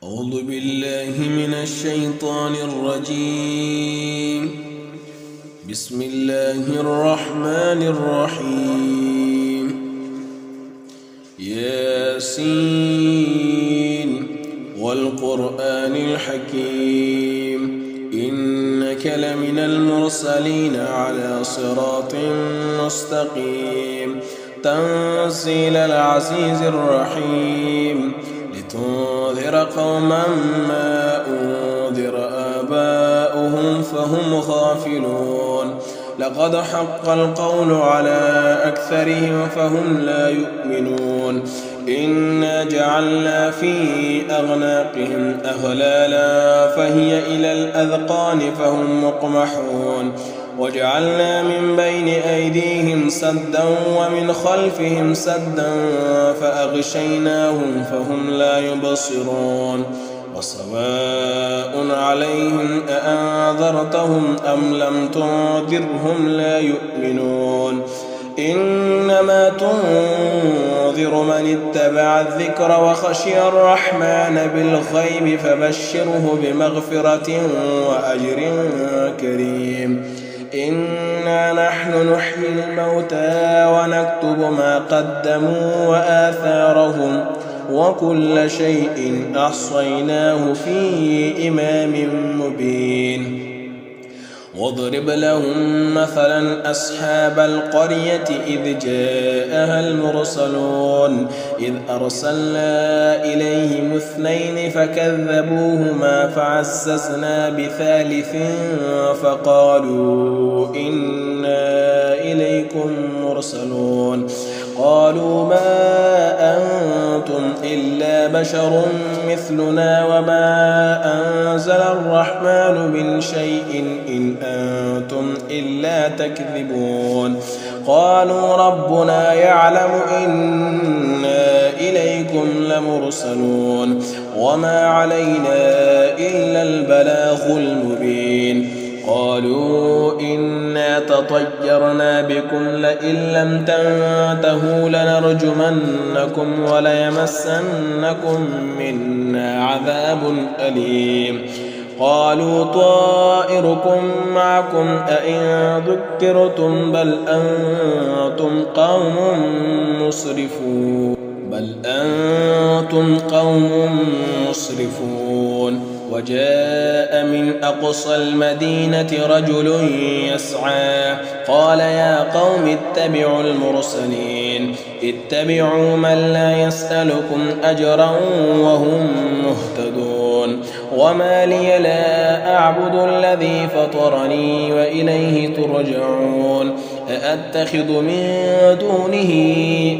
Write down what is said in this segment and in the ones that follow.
أعوذ بالله من الشيطان الرجيم. بسم الله الرحمن الرحيم. ياسين والقرآن الحكيم إنك لمن المرسلين على صراط مستقيم تنزيل العزيز الرحيم لتنذر قوما ما أنذر آباؤهم فهم غافلون لقد حق القول على أكثرهم فهم لا يؤمنون إنا جعلنا في أغناقهم أغلالا فهي إلى الأذقان فهم مقمحون وجعلنا من بين أيديهم سدا ومن خلفهم سدا فأغشيناهم فهم لا يبصرون وسواء عليهم أأنذرتهم أم لم تنذرهم لا يؤمنون إنما تنذر من اتبع الذكر وخشي الرحمن بالغيب فبشره بمغفرة وأجر كريم إنا نحن نحيي الموتى ونكتب ما قدموا وآثارهم وكل شيء أحصيناه في إمام مبين واضرب لهم مثلا أصحاب القرية إذ جاءها المرسلون إذ أرسلنا إليهم اثنين فكذبوهما فعززنا بثالث فقالوا إنا إليكم مرسلون قالوا ما أنتم إلا بشر مثلنا وما أنزل الرحمن من شيء إن أنتم إلا تكذبون قالوا ربنا يعلم إنا إليكم لمرسلون وما علينا إلا البلاغ المبين قالوا إنا تطيرنا بكم لئن لم تنتهوا لنرجمنكم وليمسنكم منا عذاب أليم قالوا طائركم معكم أئن ذكرتم بل أنتم قوم مسرفون وجاء من أقصى المدينة رجل يسعى قال يا قوم اتبعوا المرسلين اتبعوا من لا يسألكم أجرا وهم مهتدون وما لي لا أعبد الذي فطرني وإليه ترجعون أأتخذ من دونه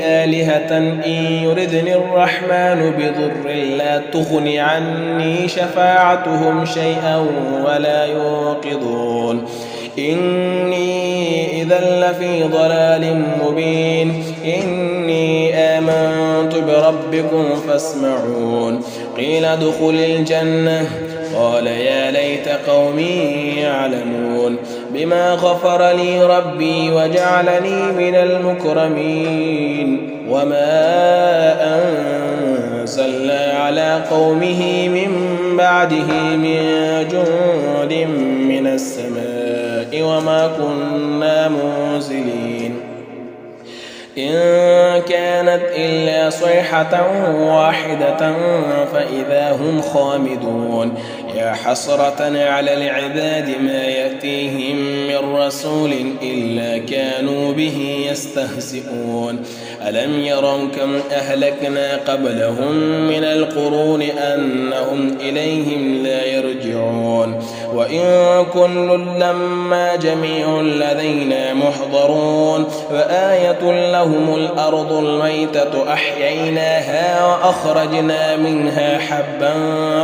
آلهة إن يردني الرحمن بضر لا تغن عني شفاعتهم شيئا ولا يوقظون إني إذا لفي ضلال مبين إني آمنت بربكم فاسمعون قيل ادخل الجنة قال يا ليت قومي يعلمون بما غفر لي ربي وجعلني من المكرمين وما أنزلنا على قومه من بعده من جند من السماء وما كنا منزلين إن كانت إلا صيحة واحدة فإذا هم خامدون يا حسرة على العباد ما يأتيهم من رسول إلا كانوا به يستهزئون ألم يروا كم أهلكنا قبلهم من القرون أنهم إليهم لا يرجعون وإن كل لما جميع لدينا محضرون وآية لهم الأرض الميتة أحييناها وأخرجنا منها حبا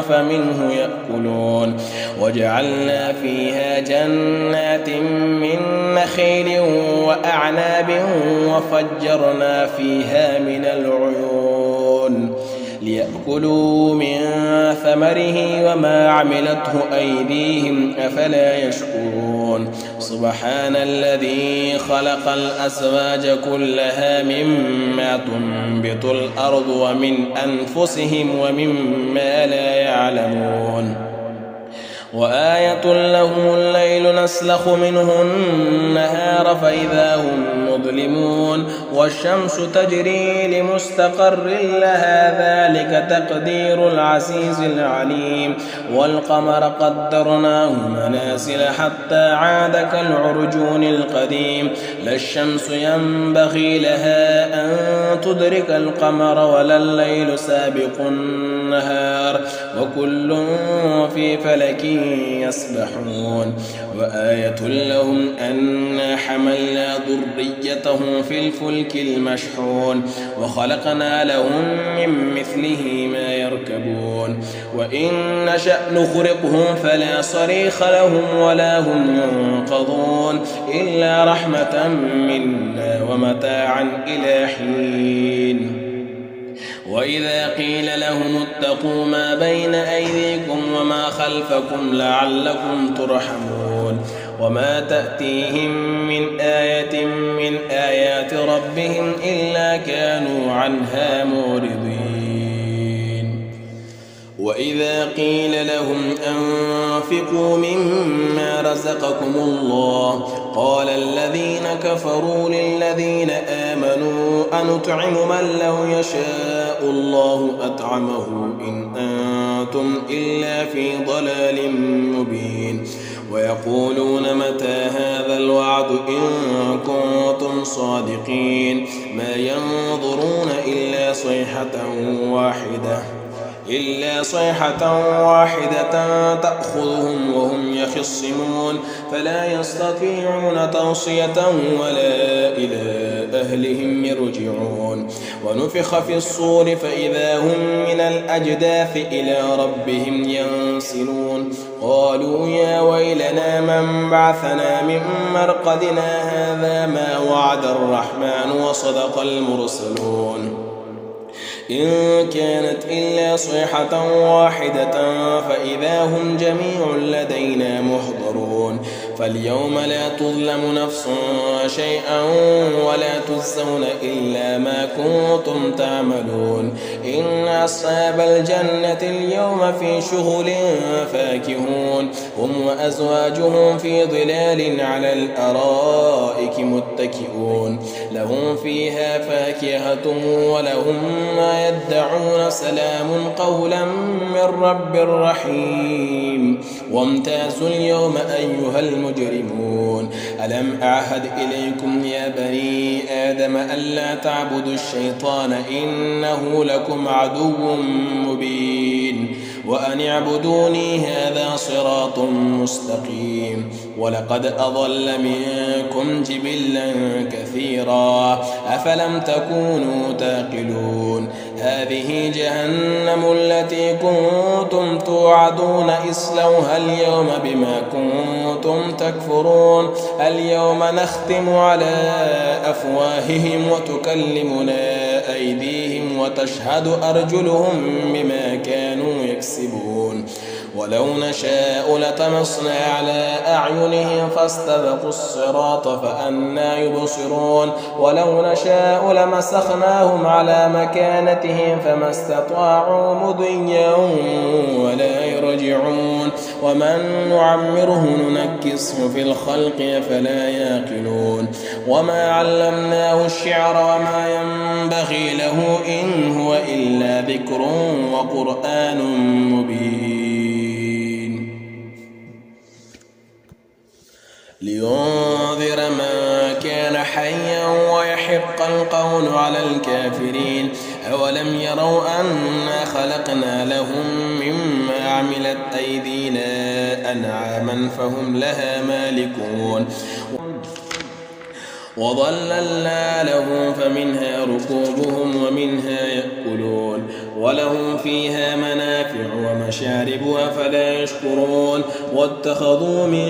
فمنه يأكلون وجعلنا فيها جنات من نخيل وأعناب وفجرنا فيها من العيون ليأكلوا من ثمره وما عملته أيديهم أفلا يشكرون سبحان الذي خلق الأزواج كلها مما تنبت الأرض ومن أنفسهم ومما لا يعلمون وآية لهم الليل نسلخ منه النهار فإذا هم مظلمون والشمس تجري لمستقر لها ذلك تقدير العزيز العليم والقمر قدرناه منازل حتى عاد كالعرجون القديم لا الشمس ينبغي لها أن تدرك القمر ولا الليل سابق النهار وكل في فلك يسبحون وآية لهم أنا حملنا ذريتهم في الفلك المشحون وخلقنا لهم من مثله ما يركبون وإن نشأ نغرقهم فلا صريخ لهم ولا هم ينقذون إلا رحمة منا ومتاعا إلى حين وإذا قيل لهم اتقوا ما بين أيديكم وما خلفكم لعلكم ترحمون وما تأتيهم من آية من آيات ربهم إلا كانوا عنها معرضين وإذا قيل لهم أنفقوا مما رزقكم الله قال الذين كفروا للذين آمنوا أنطعم من لو يشاء الله أطعمه إن أنتم إلا في ضلال مبين ويقولون متى هذا الوعد إن كنتم صادقين ما ينظرون إلا صيحة واحدة تأخذهم وهم يخصمون فلا يستطيعون توصية ولا إلى أهلهم يرجعون ونفخ في الصور فإذا هم من الأجداث إلى ربهم ينسلون قالوا يا ويلنا من بعثنا من مرقدنا هذا ما وعد الرحمن وصدق المرسلون إن كانت إلا صيحة واحدة فإذا هم جميع لدينا محضرون فاليوم لا تظلم نفس شيئا ولا تجزون إلا ما كنتم تعملون إن أصحاب الجنة اليوم في شغل فاكهون هم وأزواجهم في ظلال على الأرائك متكئون لهم فيها فاكهة ولهم ما يدعون سلام قولا من رب رحيم وامتازوا اليوم أيها المجرمون ألم أعهد إليكم يا بني آدم ألا تعبدوا الشيطان إنه لكم عدو مبين وأن اعبدوني هذا صراط مستقيم ولقد أضل منكم جبلا كثيرا أفلم تكونوا تعقلون هذه جهنم التي كنتم توعدون اصلوها اليوم بما كنتم تكفرون اليوم نختم على أفواههم وتكلمنا أيديهم وتشهد أرجلهم بما كانوا يكسبون ولو نشاء لطمسنا على أعينهم فاستبقوا الصراط فأنى يبصرون ولو نشاء لمسخناهم على مكانتهم فما استطاعوا مضيا ولا يرجعون ومن نعمره ننكسه في الخلق فلا يعقلون وما علمناه الشعر وما ينبغي له إن هو إلا ذكر وقرآن مبين لينذر من كان حيا ويحق القول على الكافرين أولم يروا أنا خلقنا لهم مما عملت أيدينا أنعاما فهم لها مالكون وظللنا لهم فمنها ركوبهم ومنها يأكلون ولهم فيها منافع ومشارب أفلا يشكرون واتخذوا من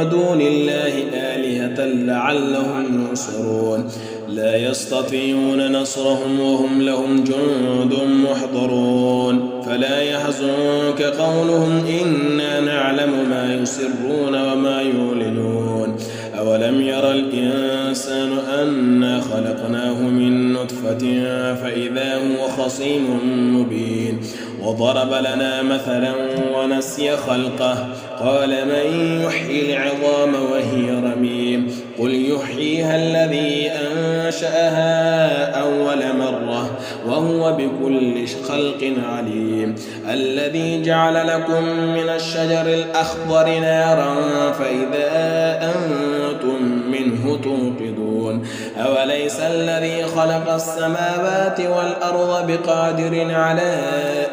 دون الله آلهة لعلهم ينصرون لا يستطيعون نصرهم وهم لهم جند محضرون فلا يحزنك قولهم إنا نعلم ما يسرون وما يعلنون أولم ير الإنسان أنا خلقناه من نطفة فإذا هو خصيم مبين وضرب لنا مثلا ونسي خلقه قال من يحيي العظام وهي رميم قل يحييها الذي أنشأها أول مرة وهو بكل خلق عليم الذي جعل لكم من الشجر الأخضر نارا فإذا أنتم منه توقدون أوليس الذي خلق السماوات والأرض بقادر على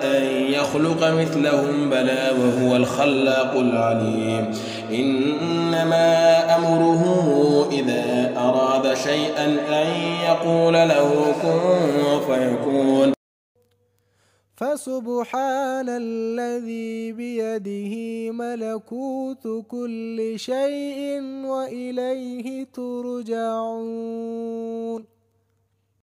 أن يخلق مثلهم بلى وهو الخلاق العليم إنما أمره إذا أراد شيئا أن يقول له كن فيكون فسبحان الذي بيده ملكوت كل شيء وإليه ترجعون.